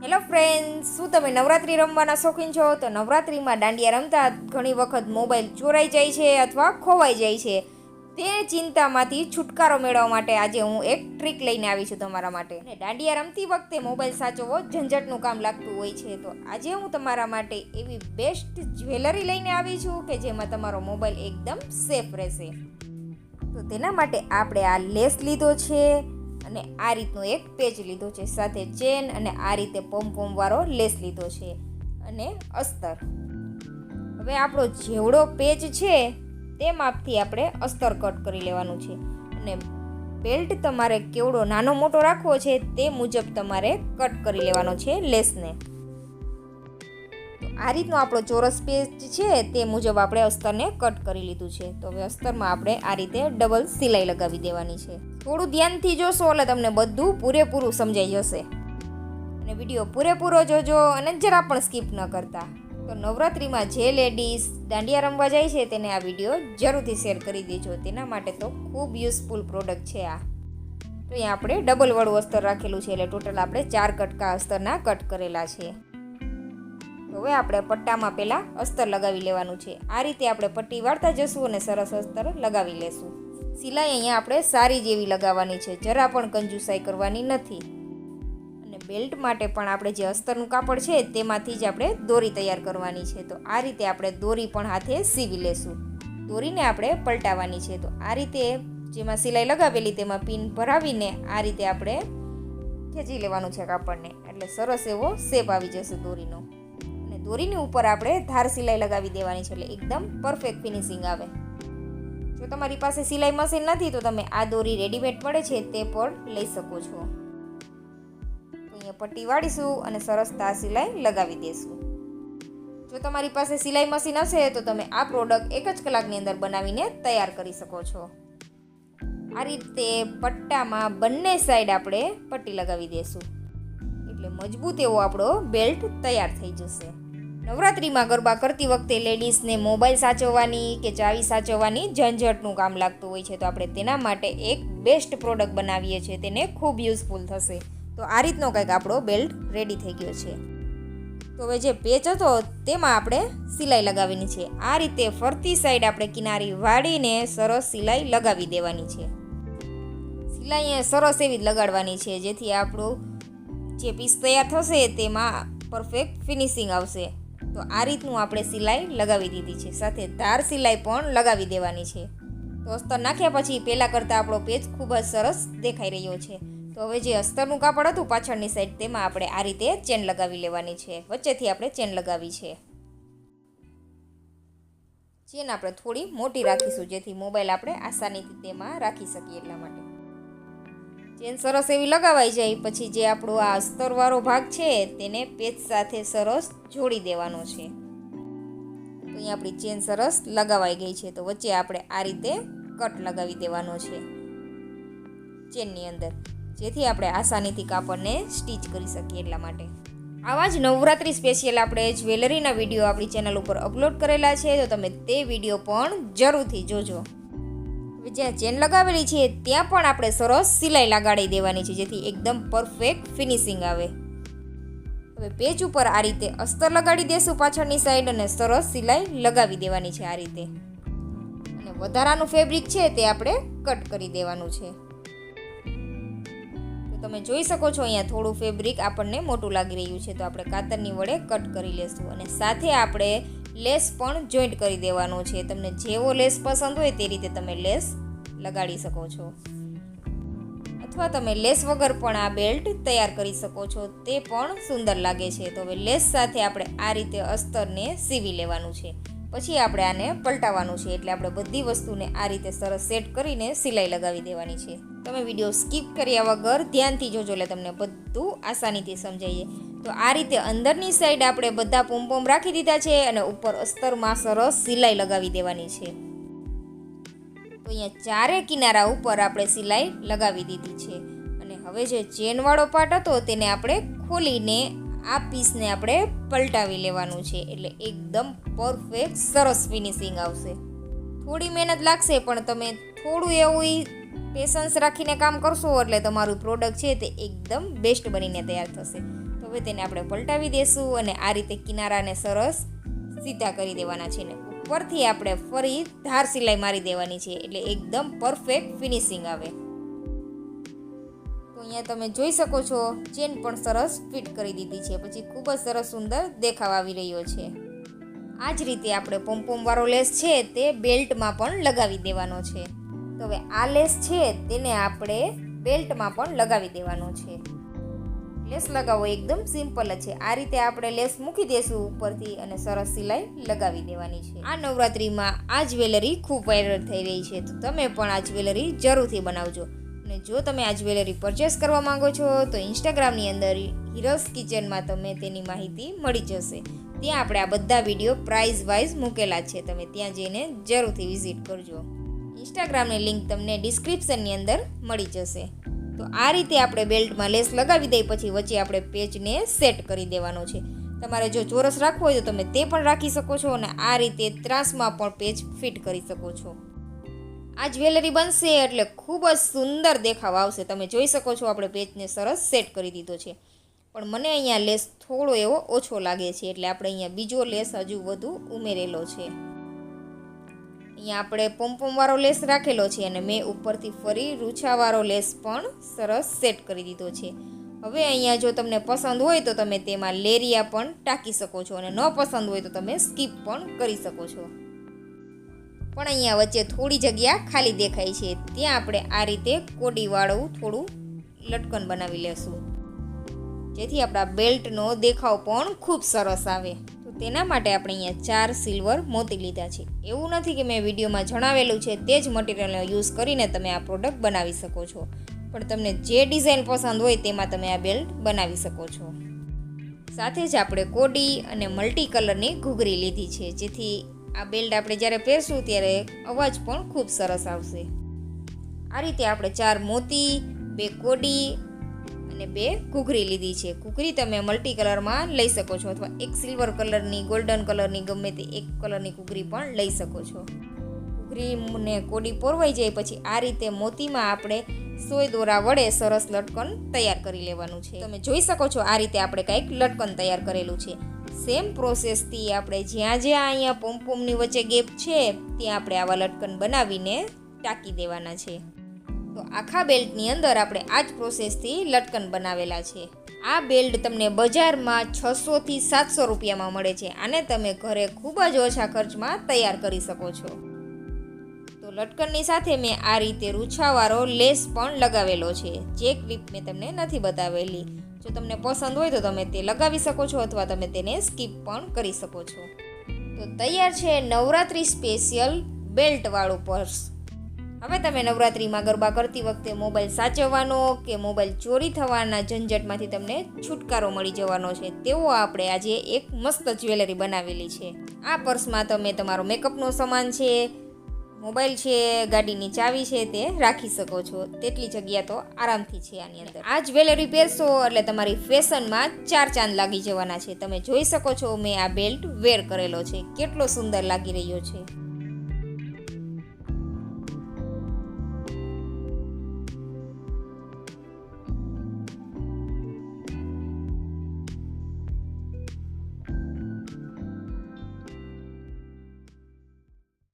Hello friends, શું તમે નવરાત્રિ રમવાના શોખીન છો? તો નવરાત્રિમાં દાંડિયા રમતા ઘણી વખત મોબાઈલ ચોરાઈ જાય છે અથવા ખોવાઈ જાય છે. તે ચિંતામાંથી છુટકારો મેળવવા માટે આજે હું એક ટ્રીક લઈને આવી છું તમારા માટે. અને દાંડિયા રમતી વખતે મોબાઈલ સાચવવો ઝંઝટનું કામ લાગતું હોય છે. તો આજે હું તમારા માટે એવી બેસ્ટ જ્વેલરી લઈને આવી છું કે જેમાં તમારો મોબાઈલ એકદમ સેફ રહેશે. તો તેના માટે આપણે આ લેસ લીધો છે અને આ રીતનો એક પેચ લીધો છે, સાથે ચેન અને આ રીતે પોમ વાળો લેસ લીધો છે અને અસ્તર. હવે આપણો જેવડો પેચ છે તે માપથી આપણે અસ્તર કટ કરી લેવાનું છે અને બેલ્ટ તમારે કેવડો નાનો મોટો રાખવો છે તે મુજબ તમારે કટ કરી લેવાનો છે લેસને. આ રીતનો આપણો ચોરસ પેચ છે તે મુજબ આપણે અસ્તરને કટ કરી લીધું છે. તો હવે અસ્તરમાં આપણે આ રીતે ડબલ સિલાઈ લગાવી દેવાની છે. થોડું ધ્યાનથી જોશો એટલે તમને બધું પૂરેપૂરું સમજાઈ જશે અને વિડીયો પૂરેપૂરો જોજો અને જરા પણ સ્કીપ ન કરતા. તો નવરાત્રિમાં જે લેડીઝ દાંડિયા રમવા જાય છે તેને આ વિડીયો જરૂરથી શેર કરી દેજો. તેના માટે તો ખૂબ યુઝફુલ પ્રોડક્ટ છે આ. તો અહીંયા આપણે ડબલ વાળું અસ્તર રાખેલું છે એટલે ટોટલ આપણે 4 કટકા અસ્તરના કટ કરેલા છે. હવે આપણે પટ્ટામાં પહેલાં અસ્તર લગાવી લેવાનું છે. આ રીતે આપણે પટ્ટી વાળતા જશું અને સરસ અસ્તર લગાવી લેશું. સિલાઈ અહીંયા આપણે સારી જેવી લગાવવાની છે, જરા પણ કંજુસાઈ કરવાની નથી. અને બેલ્ટ માટે પણ આપણે જે અસ્તરનું કાપડ છે તેમાંથી જ આપણે દોરી તૈયાર કરવાની છે. તો આ રીતે આપણે દોરી પણ હાથે સીવી લેશું. દોરીને આપણે પલટાવવાની છે. તો આ રીતે જેમાં સિલાઈ લગાવેલી તેમાં પિન ભરાવીને આ રીતે આપણે ખેંચી લેવાનું છે કાપડને, એટલે સરસ એવો શેપ આવી જશે દોરીનો. અને દોરીની ઉપર આપણે ધાર સિલાઈ લગાવી દેવાની છે એટલે એકદમ પરફેક્ટ ફિનિશિંગ આવે. જો તમારી પાસે સિલાઈ મશીન નથી તો તમે આ દોરી રેડીમેડ મળે છે તે પણ લઈ શકો છો. તો અહીંયા પટ્ટી વાળીશું અને સરસ ધાર સિલાઈ લગાવી દઈશું. જો તમારી પાસે સિલાઈ મશીન હશે તો તમે આ પ્રોડક્ટ 1 જ કલાકની અંદર બનાવીને તૈયાર કરી શકો છો. આ રીતે પટ્ટામાં બંને સાઈડ આપણે પટ્ટી લગાવી દઈશું એટલે મજબૂત એવો આપણો બેલ્ટ તૈયાર થઈ જશે. નવરાત્રિમાં ગરબા કરતી વખતે લેડીઝને મોબાઈલ સાચવવાની કે ચાવી સાચવવાની ઝંઝટનું કામ લાગતું હોય છે. તો આપણે તેના માટે એક બેસ્ટ પ્રોડક્ટ બનાવીએ છીએ, તેને ખૂબ યુઝફુલ થશે. તો આ રીતનો કંઈક આપણો બેલ્ટ રેડી થઈ ગયો છે. તો હવે જે પેચ હતો તેમાં આપણે સિલાઈ લગાવવાની છે. આ રીતે ફરતી સાઈડ આપણે કિનારી વાળીને સરસ સિલાઈ લગાવી દેવાની છે. સિલાઈ સરસ એવી જ લગાડવાની છે જેથી આપણું જે પીસ તૈયાર થશે તેમાં પરફેક્ટ ફિનિશિંગ આવશે. તો આ રીતનું આપણે સિલાઈ લગાવી દીધી છે, સાથે ધાર સિલાઈ પણ લગાવી દેવાની છે. તો અસ્તર નાખ્યા પછી પહેલાં કરતાં આપણો પેચ ખૂબ જ સરસ દેખાઈ રહ્યો છે. તો હવે જે અસ્તરનું કાપડ હતું પાછળની સાઈડ તેમાં આપણે આ રીતે ચેન લગાવી લેવાની છે. વચ્ચેથી આપણે ચેન લગાવી છે. ચેન આપણે થોડી મોટી રાખીશું જેથી મોબાઈલ આપણે આસાનીથી તેમાં રાખી શકીએ એટલા માટે. ચેન સરસ એવી લગાવાઈ જાય પછી જે આપણો આ અસ્તરવાળો ભાગ છે તેને પેચ સાથે સરસ જોડી દેવાનો છે. તો અહીં આપણી ચેન સરસ લગાવાઈ ગઈ છે. તો વચ્ચે આપણે આ રીતે કટ લગાવી દેવાનો છે ચેનની અંદર, જેથી આપણે આસાનીથી કાપડને સ્ટીચ કરી શકીએ એટલા માટે. આવા જ નવરાત્રિ સ્પેશિયલ આપણે જ્વેલરીના વિડીયો આપણી ચેનલ ઉપર અપલોડ કરેલા છે, તો તમે તે વિડીયો પણ જરૂરથી જોજો. જ્યાં ચેન લગાવેલી છે ત્યાં પણ આપણે સરસ સિલાઈ લગાડી દેવાની છે જેથી એકદમ પરફેક્ટ ફિનિશિંગ આવે. હવે પેચ ઉપર આ રીતે અસ્તર લગાડી દેશું પાછળની સાઈડ અને સરસ સિલાઈ લગાવી દેવાની છે આ રીતે. અને વધારાનું ફેબ્રિક છે તે આપણે કટ કરી દેવાનું છે. તો તમે જોઈ શકો છો અહીંયા થોડું ફેબ્રિક આપણને મોટું લાગી રહ્યું છે, તો આપણે કાતરની વડે કટ કરી લેશું. અને સાથે આપણે લેસ પણ જોઈન્ટ કરી દેવાનો છે. તમને જેવો લેસ પસંદ હોય તે રીતે તમે લેસ લગાડી શકો છો, અથવા તમે લેસ વગર પણ આ બેલ્ટ તૈયાર કરી શકો છો, તે પણ સુંદર લાગે છે. તો હવે લેસ સાથે આપણે આ રીતે અસ્તરને સીવી લેવાનું છે. પછી આપણે આને પલટાવવાનું છે એટલે આપણે બધી વસ્તુને આ રીતે સરસ સેટ કરીને સિલાઈ લગાવી દેવાની છે. તમે વિડીયો સ્કીપ કર્યા વગર ધ્યાનથી જોજો એટલે તમને બધું આસાનીથી સમજાઈએ. તો આ રીતે અંદરની સાઈડ આપણે બધા પોમ રાખી દીધા છે અને ઉપર અસ્તરમાં સરસ સિલાઈ લગાવી દેવાની છે. તો અહીંયા ચારે કિનારા ઉપર આપણે સિલાઈ લગાવી દીધી છે. અને હવે જે ચેનવાળો પાર્ટ હતો તેને આપણે ખોલીને આ પીસને આપણે પલટાવી લેવાનું છે એટલે એકદમ પરફેક્ટ સરસ ફિનિશિંગ આવશે. થોડી મહેનત લાગશે પણ તમે થોડું એવું પેશન્સ રાખીને કામ કરશો એટલે તમારું પ્રોડક્ટ છે તે એકદમ બેસ્ટ બનીને તૈયાર થશે. તો તો હવે તેને આપણે પલટાવી દેશું અને આ રીતે કિનારાને સરસ સીધા કરી દેવાના છે ને ઉપરથી આપણે ફરી ધાર સિલાઈ મારી દેવાની છે એટલે એકદમ પરફેક્ટ ફિનિશિંગ આવે. તો અહીંયા તમે જોઈ શકો છો ચેન પણ સરસ ફિટ કરી દીધી છે, પછી ખૂબ જ સરસ સુંદર દેખાવ આવી રહ્યો છે. આ જ રીતે આપણે પોમ્પોમ વાળો લેસ છે તે બેલ્ટમાં પણ લગાવી દેવાનો છે. તો હવે આ લેસ છે તેને આપણે બેલ્ટમાં પણ લગાવી દેવાનો છે. લેસ લગાવવો એકદમ સિમ્પલ જ છે. આ રીતે આપણે લેસ મૂકી દેશું ઉપરથી અને સરસ સિલાઈ લગાવી દેવાની છે. આ નવરાત્રિમાં આ જ્વેલરી ખૂબ વાયરલ થઈ રહી છે, તો તમે પણ આ જ્વેલરી જરૂરથી બનાવજો. અને જો તમે આ જ્વેલરી પરચેસ કરવા માંગો છો તો ઇન્સ્ટાગ્રામની અંદર હીરોઝ કિચનમાં તમે તેની માહિતી મળી જશે. ત્યાં આપણે આ બધા વિડીયો પ્રાઇઝ વાઇઝ મૂકેલા છે, તમે ત્યાં જઈને જરૂરથી વિઝિટ કરજો. ઇન્સ્ટાગ્રામની લિંક તમને ડિસ્ક્રિપ્શનની અંદર મળી જશે. તો આ રીતે આપણે બેલ્ટમાં લેસ લગાવી દઈ પછી વચ્ચે આપણે પેચને સેટ કરી દેવાનો છે. તમારે જો ચોરસ રાખવો હોય તો તમે તે પણ રાખી શકો છો અને આ રીતે ત્રાસમાં પણ પેચ ફિટ કરી શકો છો. આ જ્વેલરી બનશે એટલે ખૂબ જ સુંદર દેખાવ આવશે. તમે જોઈ શકો છો આપણે પેચને સરસ સેટ કરી દીધો છે, પણ મને અહીંયા લેસ થોડો એવો ઓછો લાગે છે એટલે આપણે અહીંયા બીજો લેસ હજુ વધુ ઉમેરેલો છે. અહીંયા આપણે પોમ્પોમવાળો લેસ રાખેલો છે અને મેં ઉપરથી ફરી રૂછાવાળો લેસ પણ સરસ સેટ કરી દીધો છે. હવે અહીંયા જો તમને પસંદ હોય તો તમે તેમાં લેરિયા પણ ટાંકી શકો છો અને ન પસંદ હોય તો તમે સ્કીપ પણ કરી શકો છો. પણ અહીંયા વચ્ચે થોડી જગ્યા ખાલી દેખાય છે, ત્યાં આપણે આ રીતે કોડીવાળું થોડું લટકન બનાવી લેશું જેથી આપણા બેલ્ટનો દેખાવ પણ ખૂબ સરસ આવે. તો તેના માટે આપણે અહીંયા 4 સિલ્વર મોતી લીધા છે. એવું નથી કે મેં વિડીયોમાં જણાવેલું છે તે જ મટીરિયલનો યુઝ કરીને તમે આ પ્રોડક્ટ બનાવી શકો છો, પણ તમને જે ડિઝાઇન પસંદ હોય તેમાં તમે આ બેલ્ટ બનાવી શકો છો. સાથે જ આપણે કોડી અને મલ્ટી કલરની ઘૂઘરી લીધી છે, જેથી આ બેલ્ટ આપણે જ્યારે પહેરશું ત્યારે અવાજ પણ ખૂબ સરસ આવશે. આ રીતે આપણે 4 મોતી, 2 કોડી અને 2 ઘૂઘરી લીધી છે. ઘૂઘરી તમે મલ્ટી કલરમાં લઈ શકો છો અથવા એક સિલ્વર કલરની, ગોલ્ડન કલરની ગમે તે એક કલરની ઘૂઘરી પણ લઈ શકો છો. ઘૂઘરીને કોડી પોરવાઈ જાય પછી આ રીતે મોતીમાં આપણે સોય દોરા વડે સરસ લટકન તૈયાર કરી લેવાનું છે. તમે જોઈ શકો છો આ રીતે આપણે કંઈક લટકન તૈયાર કરેલું છે. સેમ પ્રોસેસથી આપણે જ્યાં જ્યાં અહીંયા પોમ્પોમની વચ્ચે ગેપ છે ત્યાં આપણે આવા લટકન બનાવીને ટાંકી દેવાના છે. તો આખા બેલ્ટની અંદર આપણે આ જ પ્રોસેસથી લટકન બનાવેલા છે. આ બેલ્ટ તમને બજારમાં 600 થી 700 રૂપિયામાં મળે છે. આને તમે ઘરે ખૂબ જ ઓછા ખર્ચમાં તૈયાર કરી શકો છો. તો લટકનની સાથે મેં આ રીતે રૂછાવાળો લેસ પણ લગાવેલો છે, જે ક્લિપ મેં તમને નથી બતાવેલી. જો તમને પસંદ હોય તો તમે તે લગાવી શકો છો અથવા તમે તેને સ્કીપ પણ કરી શકો છો. તો તૈયાર છે નવરાત્રિ સ્પેશિયલ બેલ્ટવાળું પર્સ. હવે તમે નવરાત્રિમાં ગરબા કરતી વખતે મોબાઈલ સાચવવાનો કે મોબાઈલ ચોરી થવાના ઝંઝટમાંથી તમને છુટકારો મળી જવાનો છે, તેવો આપણે આજે એક મસ્ત જ્વેલરી બનાવેલી છે. આ પર્સમાં તમે તમારો મેકઅપનો સામાન છે, મોબાઈલ છે, ગાડીની ચાવી છે તે રાખી શકો છો. તેટલી જગ્યા તો આરામથી છે આની અંદર. આ જ્વેલરી પહેરશો એટલે તમારી ફેશનમાં 4 ચાંદ લાગી જવાના છે. તમે જોઈ શકો છો મેં આ બેલ્ટ વેર કરેલો છે, કેટલો સુંદર લાગી રહ્યો છે.